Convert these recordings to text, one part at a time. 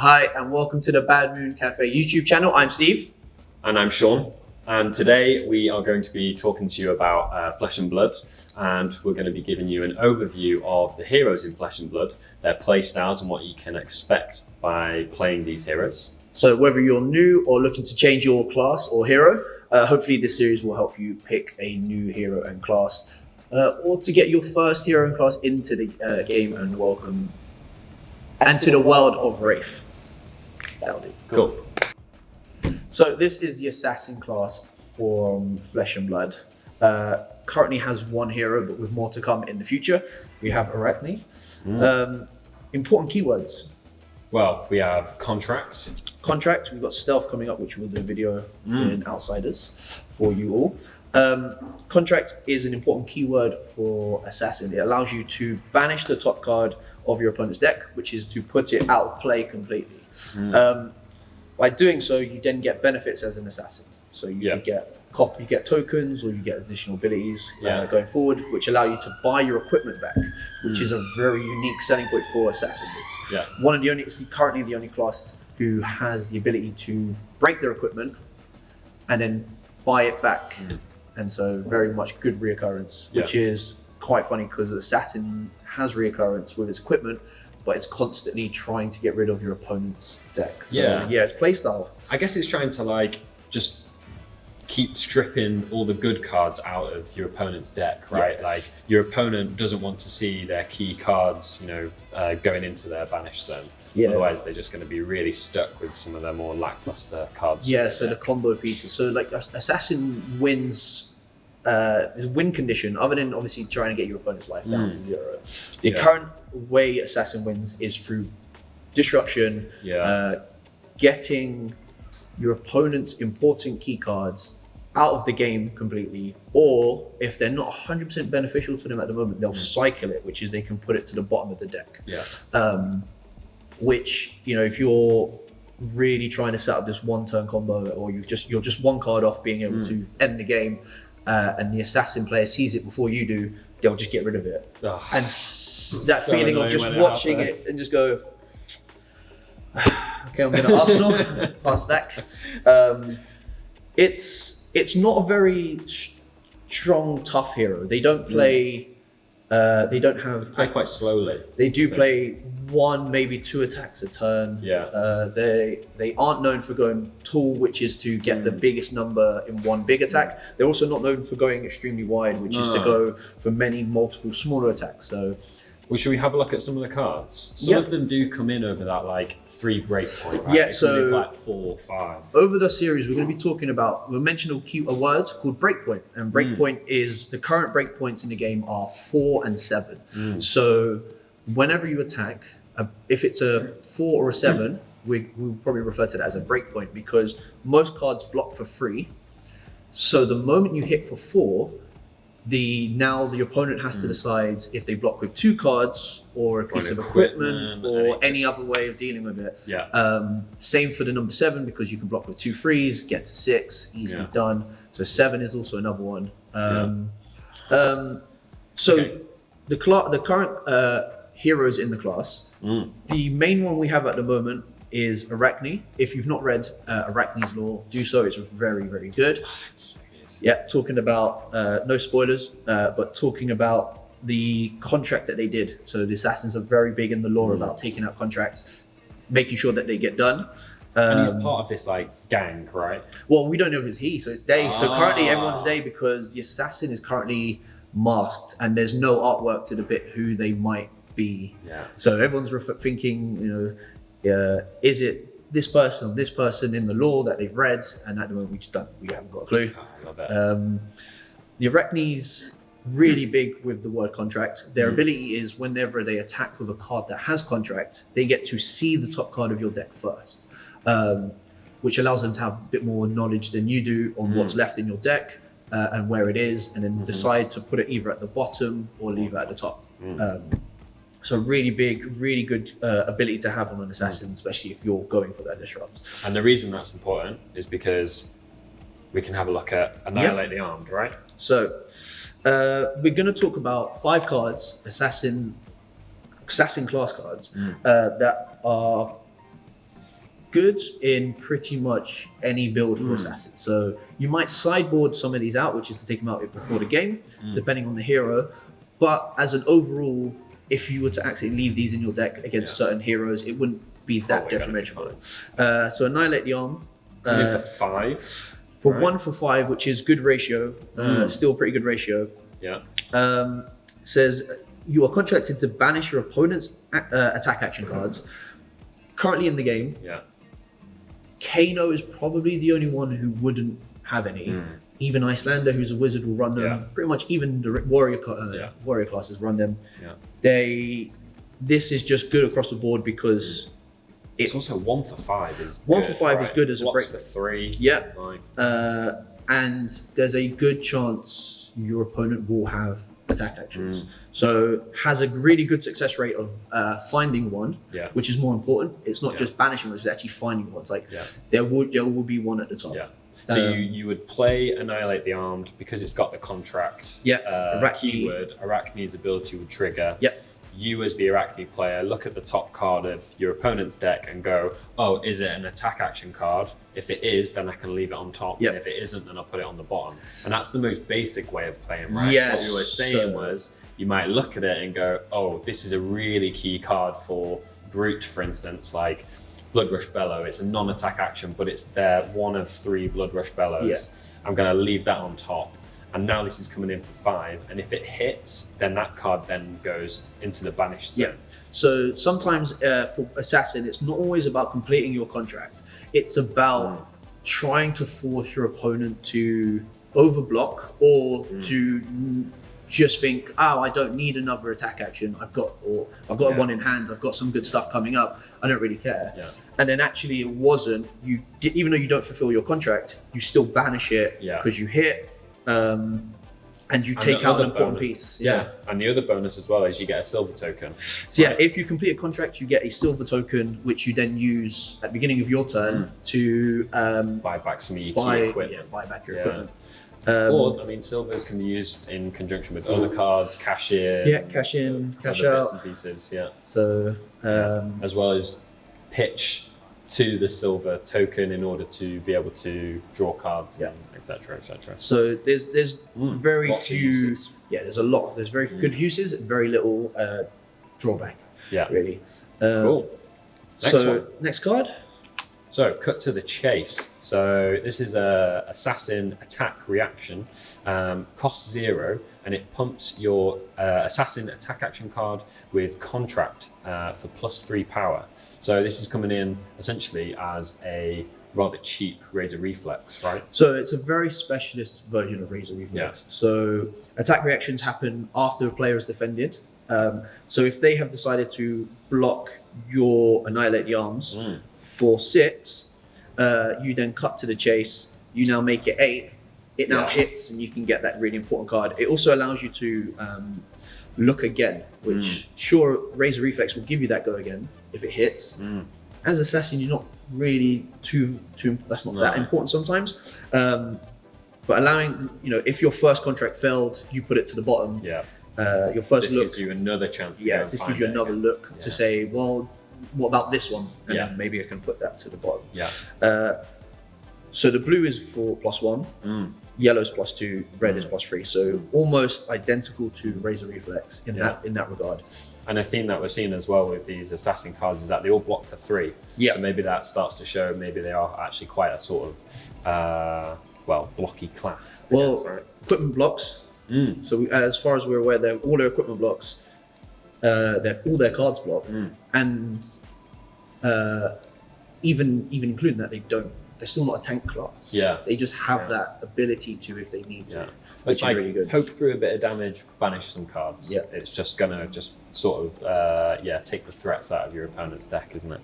Hi, and welcome to the Bad Moon Cafe YouTube channel. I'm Steve. And I'm Sean. And today we are going to be talking to you about Flesh and Blood. And we're going to be giving you an overview of the heroes in Flesh and Blood, their playstyles and what you can expect by playing these heroes. So whether you're new or looking to change your class or hero, hopefully this series will help you pick a new hero and class, or to get your first hero and class into the game and welcome and to the world of Wraith. That'll do. Cool. So this is the assassin class from Flesh and Blood. Currently has one hero, but with more to come in the future. We have Arakni. Important keywords. Well, we have contract. Contract, we've got stealth coming up, which we'll do a video in Outsiders for you all. Contract is an important keyword for Assassin. It allows you to banish the top card of your opponent's deck, which is to put it out of play completely. By doing so, you then get benefits as an Assassin. So you could get tokens, or you get additional abilities going forward, which allow you to buy your equipment back, which is a very unique selling point for Assassins. It's currently the only class who has the ability to break their equipment and then buy it back. And so very much good reoccurrence, which is quite funny because Assassin has reoccurrence with its equipment, but it's constantly trying to get rid of your opponent's deck. So, it's playstyle. I guess it's trying to just keep stripping all the good cards out of your opponent's deck, right? Yes. Like your opponent doesn't want to see their key cards, going into their banish zone. Otherwise, they're just going to be really stuck with some of their more lackluster cards. The combo pieces. So like Assassin wins. There's a win condition, other than obviously trying to get your opponent's life down to 0. The current way Assassin wins is through disruption, getting your opponent's important key cards out of the game completely, or if they're not 100% beneficial to them at the moment, they'll cycle it, which is they can put it to the bottom of the deck. Which, if you're really trying to set up this one-turn combo, or you're just one card off being able to end the game, and the Assassin player sees it before you do, they'll just get rid of it. And that feeling of just watching it and just go, okay, I'm going to Arsenal, pass back. It's not a very strong, tough hero. They don't play. They don't have. Play quite slowly. They do play 1, maybe 2 attacks a turn. They aren't known for going tall, which is to get the biggest number in one big attack. They're also not known for going extremely wide, which is to go for multiple smaller attacks. So, should we have a look at some of the cards? Some of them do come in over that 3 breakpoint, right? So 4, 5. Over the series, we're going to be talking about, we'll mention a word called breakpoint. And breakpoint is, the current breakpoints in the game are 4 and 7. So whenever you attack, if it's a 4 or a 7, we'll probably refer to that as a breakpoint, because most cards block for 3. So the moment you hit for 4, the opponent has to decide if they block with 2 cards or a piece of equipment or any other way of dealing with it. Same for the number 7, because you can block with 2 3s, get to 6, easily done. So 7 is also another one. The current heroes in the class, the main one we have at the moment is Arakni. If you've not read Arakni's lore, do so. It's very, very good. Talking about, no spoilers, but talking about the contract that they did. So the Assassins are very big in the lore about taking out contracts, making sure that they get done. And he's part of this gang, right? Well, we don't know if it's he, so it's they. So currently everyone's they, because the Assassin is currently masked and there's no artwork to depict who they might be. So everyone's thinking, is it this person in the lore that they've read, and at the moment we haven't got a clue. I love that. The Arakni's really big with the word contract. Their ability is whenever they attack with a card that has contract, they get to see the top card of your deck first, which allows them to have a bit more knowledge than you do on what's left in your deck and where it is, and then decide to put it either at the bottom or leave it at the top. So really big, really good ability to have on an Assassin, especially if you're going for that disrupt. And the reason that's important is because we can have a look at Annihilate the Armed, right? So we're going to talk about 5 cards, assassin class cards, that are good in pretty much any build for Assassin. So you might sideboard some of these out, which is to take them out before the game, depending on the hero. But as an overall, if you were to actually leave these in your deck against certain heroes, it wouldn't be that detrimental. So Annihilate the Armed. For 5. For 1 for 5, which is good ratio, still pretty good ratio. Yeah. Says you are contracted to banish your opponent's attack action cards. Currently in the game, Kano is probably the only one who wouldn't have any. Even Icelander, who's a wizard, will run them. Pretty much even the warrior classes run them. This is just good across the board because it's also 1 for 5 is 1 for 5 is good as Blocks a break for 3. Yeah, and there's a good chance your opponent will have attack actions. So has a really good success rate of finding one, which is more important. It's not just banishing, it's actually finding one. It's like there will be one at the top. So you would play Annihilate the Armed because it's got the contract keyword. Arakni's ability would trigger. You as the Arakni player look at the top card of your opponent's deck and go, oh, is it an attack action card? If it is, then I can leave it on top. And if it isn't, then I'll put it on the bottom. And that's the most basic way of playing, right? What we were saying was you might look at it and go, oh, this is a really key card for Brute, for instance, like Blood Rush Bellow. It's a non-attack action, but it's their 1 of 3 Blood Rush Bellows. I'm going to leave that on top. And now this is coming in for 5, and if it hits, then that card then goes into the banished zone. So sometimes for Assassin, it's not always about completing your contract. It's about trying to force your opponent to overblock or to just think, oh, I don't need another attack action. I've got one in hand. I've got some good stuff coming up. I don't really care. And then actually, it wasn't. Even though you don't fulfill your contract, you still banish it because you hit. And you take out an important piece. And the other bonus as well is you get a silver token. So if you complete a contract, you get a silver token, which you then use at the beginning of your turn to buy back some of your key equipment. Buy back your equipment. Or, I mean, silvers can be used in conjunction with other cards, cash in. Cash in, cash other out. Bits and pieces, So, as well as pitch to the silver token in order to be able to draw cards, etc., etc. So there's very few. There's a lot. There's very good uses, and very little drawback. Really. Cool. Next card. So cut to the chase. So this is a assassin attack reaction, costs 0, and it pumps your assassin attack action card with contract for +3 power. So this is coming in essentially as a rather cheap Razor Reflex, right? So it's a very specialist version of Razor Reflex. So attack reactions happen after a player is defended. So if they have decided to block your Annihilate the Arms for 6, you then cut to the chase. You now make it 8. It now hits, and you can get that really important card. It also allows you to look again, which Razor Reflex will give you that go again if it hits. As Assassin, you're not really too that's not that important sometimes. But allowing, if your first contract failed, you put it to the bottom. Your first look gives you another chance. This gives you another look to say, well, what about this one? And then maybe I can put that to the bottom. So the blue is for +1, yellow's +2, red is +3. So almost identical to Razor Reflex in that regard. And a theme that we're seeing as well with these assassin cards is that they all block for 3. So maybe that starts to show maybe they are actually quite a sort of blocky class. Equipment blocks. So as far as we're aware, all their equipment blocks. All their cards block, and even including that, they're still not a tank class. They just have that ability to if they need to. It's like really good. Poke through a bit of damage, banish some cards. It's just gonna sort of take the threats out of your opponent's deck, isn't it?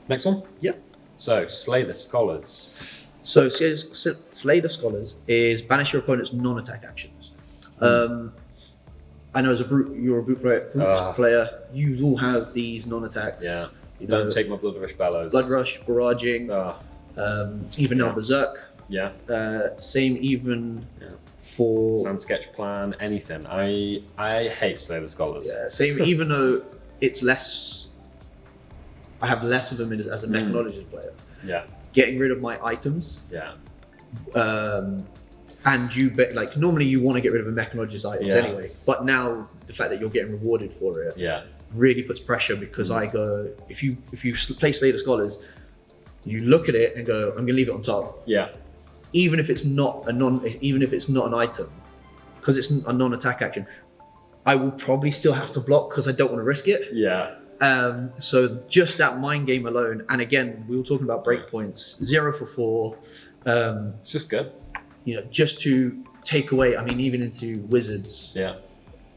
Next one. So Slay the Scholars. So Slay the Scholars is banish your opponent's non-attack actions. I know as a brute, you're a brute player. You will have these non-attacks. Don't take my Blood Rush Bellows. Blood Rush, barraging. Even now Berserk. Same even for Sand Sketch Plan. Anything. I hate Slay the Scholars. Same even though it's less I have less of them as a mechanologist player. Yeah. Getting rid of my items. Yeah. And like normally you want to get rid of a mechanologist items anyway, but now the fact that you're getting rewarded for it really puts pressure, because I go, if you play Slay the Scholars, you look at it and go, I'm gonna leave it on top. Yeah. Even if it's not an item, because it's a non-attack action, I will probably still have to block because I don't want to risk it. Yeah. So just that mind game alone, and again, we were talking about breakpoints, 0 for 4. It's just good. You know, just to take away, I mean, even into Wizards,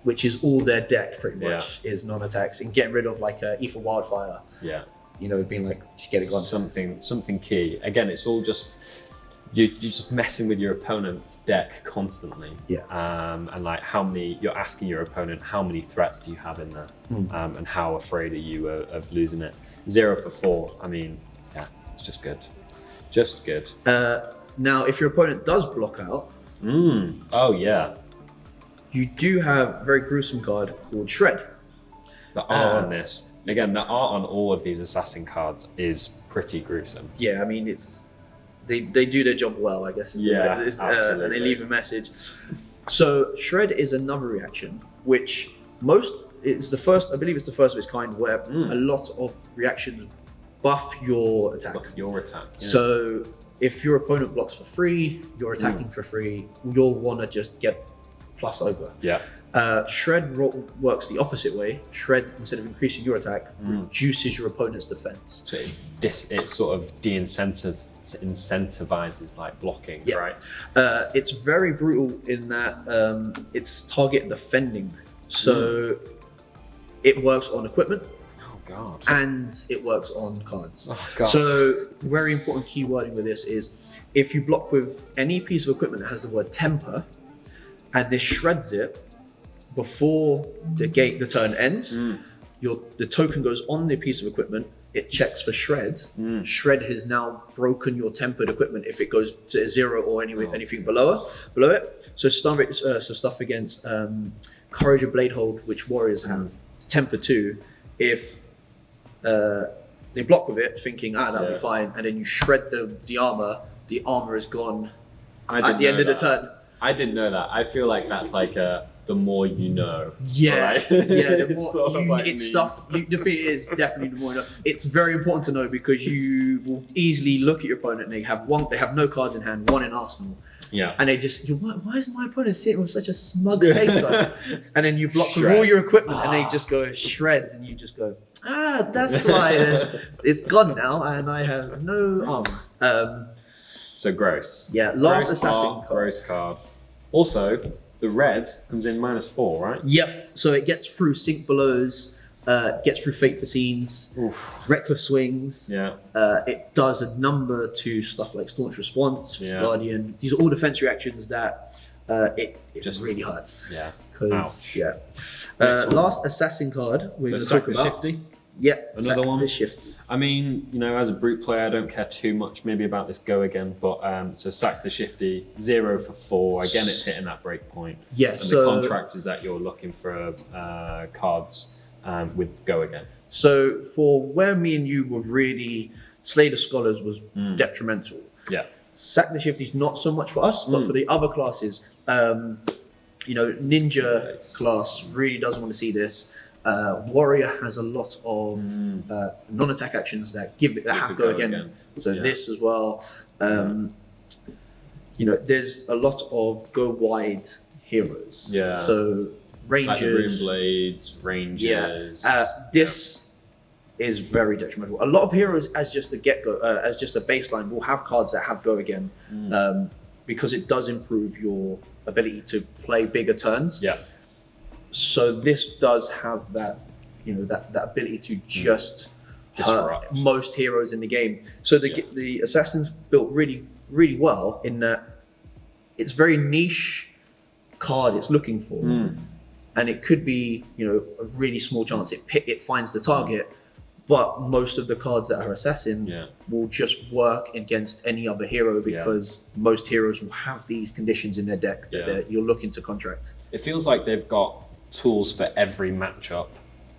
which is all their deck pretty much is non-attacks, and getting rid of like Ether Wildfire. Yeah. You know, being like, just get it gone. Something key. Again, it's all just, you're just messing with your opponent's deck constantly. Yeah. And like you're asking your opponent, how many threats do you have in there? And how afraid are you of losing it? 0 for 4. I mean, yeah, it's just good. Just good. Now, if your opponent does block out, oh yeah, you do have a very gruesome card called Shred. The art on this, again, the art on all of these assassin cards is pretty gruesome. Yeah, I mean, they do their job well, I guess. Absolutely. And they leave a message. So Shred is another reaction, which it's the first, I believe it's the first of its kind, where a lot of reactions buff your attack. Yeah. So if your opponent blocks for free, you're attacking for free, you'll want to just get plus over. Yeah. Shred works the opposite way. Shred, instead of increasing your attack, reduces your opponent's defense. So it sort of incentivizes like blocking, right? It's very brutal in that it's target defending. So it works on equipment. God. And it works on cards. Oh, God. So very important key wording with this is, if you block with any piece of equipment that has the word temper, and this shreds it before the turn ends, the token goes on the piece of equipment, it checks for shred. Shred has now broken your tempered equipment if it goes to 0 or anything below it. So stuff against Courage of Bladehold, which warriors have, temper 2. If they block with it, thinking that'll be fine, and then you shred the armor is gone at the end of the turn. I didn't know that. I feel like that's like the more you know. Yeah, right? The more it's stuff. The thing is, definitely the more you know. It's very important to know, because you will easily look at your opponent and they have no cards in hand, 1 in arsenal. Yeah. And they just, why is my opponent sitting with such a smug face on? And then you block with all your equipment and they just go shreds, and you just go, that's why it's gone now and I have no armor. So gross. Yeah, last assassin card. Gross card. Also, the red comes in -4, right? Yep. So it gets through Sink Belows, gets through Fate for Scenes, Reckless Swings. Yeah. It does a number to stuff like Staunch Response, Guardian. These are all defense reactions that it just really hurts. Yeah. Ouch. Yeah. Last assassin card we're going to talk about. Shifty. Yep. Another one. Shifty. I mean, as a brute player, I don't care too much maybe about this go again, but so sack the Shifty, 0 for 4. Again, it's hitting that break point. Yeah. And the contract is that you're looking for cards with go again. So for where me and you would really, Slay the Scholars was detrimental. Yeah. Sack the Shifty's not so much for us, but for the other classes, Ninja class really doesn't want to see this. Warrior has a lot of non-attack actions that have go again. So this as well. There's a lot of go wide heroes. Yeah. So Rangers, like the Rune Blades, Rangers. This is very detrimental. A lot of heroes, as just a as just a baseline, will have cards that have go again, because it does improve your ability to play bigger turns. Yeah. So this does have that, that ability to just hurt most heroes in the game. So the Assassin's built really, really well in that it's very niche card it's looking for, and it could be a really small chance it finds the target. But most of the cards that are Assassin will just work against any other hero, because most heroes will have these conditions in their deck that you're looking to contract. It feels like they've got tools for every matchup,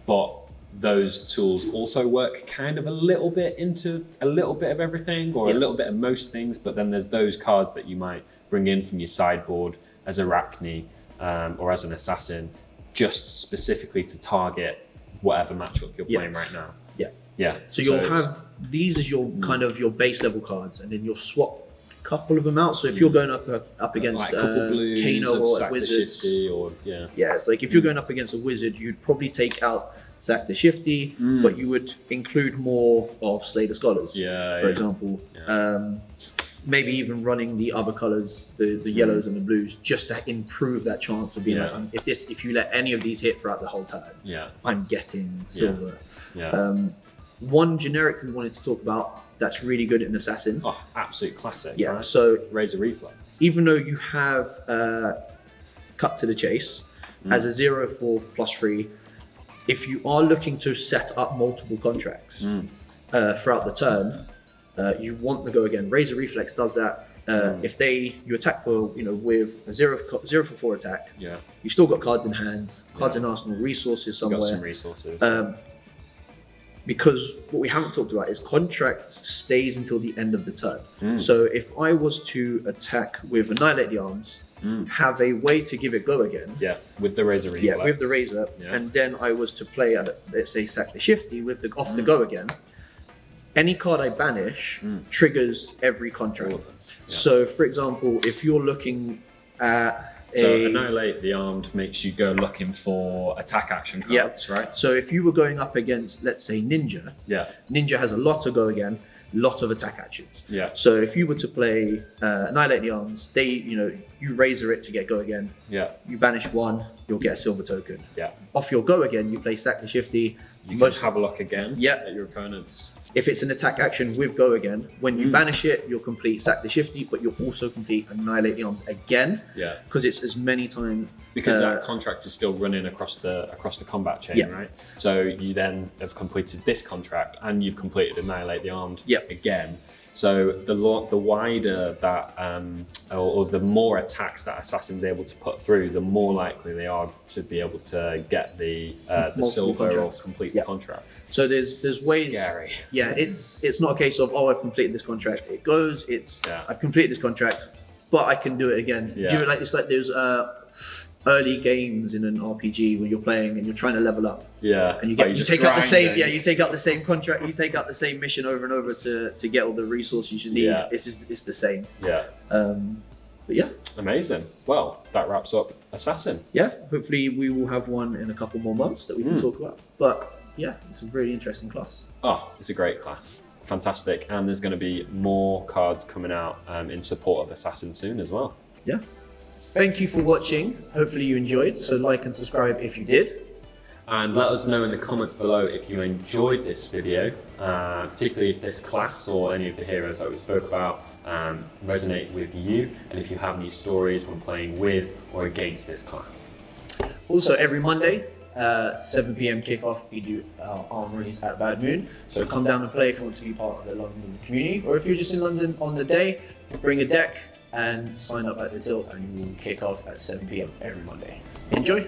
but those tools also work kind of a little bit into a little bit of everything, or a little bit of most things, but then there's those cards that you might bring in from your sideboard as Arakni or as an assassin, just specifically to target whatever matchup you're playing right now. Yeah. So you'll have these as your kind of your base level cards, and then you'll swap a couple of them out. So if you're going up against like a couple blues, Kano or Wizards, Shifty, or it's like if you're going up against a Wizard, you'd probably take out Sack the Shifty, but you would include more of Slay the Scholars, for example. Maybe even running the other colors, the yellows and the blues, just to improve that chance of being like, if you let any of these hit throughout the whole time, I'm getting silver. One generic we wanted to talk about that's really good in Assassin. Oh, absolute classic. Yeah. Right? So Razor Reflex. Even though you have Cut to the Chase as a 0 for +3, if you are looking to set up multiple contracts throughout the turn, you want to go again. Razor Reflex does that. If you attack for with a 0 for 4 attack, you still got cards in hand, cards in arsenal, resources somewhere. Got some resources. Because what we haven't talked about is contract stays until the end of the turn. So if I was to attack with Annihilate the Armed, have a way to give it go again. With the Razor Reflex. With the Razor, and then I was to play, let's say, Sack the Shifty with the off the go again. Any card I banish triggers every contract. So, for example, if you're looking at Annihilate the Armed makes you go looking for attack action cards, right? So if you were going up against, let's say, Ninja, Ninja has a lot to go again, lot of attack actions. So if you were to play Annihilate the Arms, you Razor it to get go again. You banish one, you'll get a silver token. Off your go again, you play Sack the Shifty. You can have a look again at your opponents. If it's an attack action with go again, when you banish it, you'll complete Sack the Shifty, but you'll also complete Annihilate the Arms again. Because it's as many times. Because that contract is still running across the combat chain, right? So you then have completed this contract and you've completed Annihilate the Armed again. So the wider that, or the more attacks that Assassin's able to put through, the more likely they are to be able to get the silver contracts. or complete the contracts. So there's ways. Scary. Yeah, it's not a case of I've completed this contract. It goes. I've completed this contract, but I can do it again. Do you it's like those early games in an RPG when you're playing and you're trying to level up. And you take out the same. You take out the same contract. You take out the same mission over and over to get all the resources you need. It's the same. But amazing. Well, that wraps up Assassin. Hopefully we will have one in a couple more months that we can talk about. But it's a really interesting class. Oh, it's a great class. Fantastic. And there's going to be more cards coming out in support of Assassin soon as well. Thank you for watching. Hopefully you enjoyed. So like and subscribe if you did. And let us know in the comments below if you enjoyed this video, particularly if this class or any of the heroes that we spoke about resonate with you, and if you have any stories from playing with or against this class. Also, every Monday, 7 p.m. kickoff, we do our armories at Bad Moon. So come down and play if you want to be part of the London community, or if you're just in London on the day, bring a deck and sign up at the till, and we will kick off at 7 p.m. every Monday. Enjoy!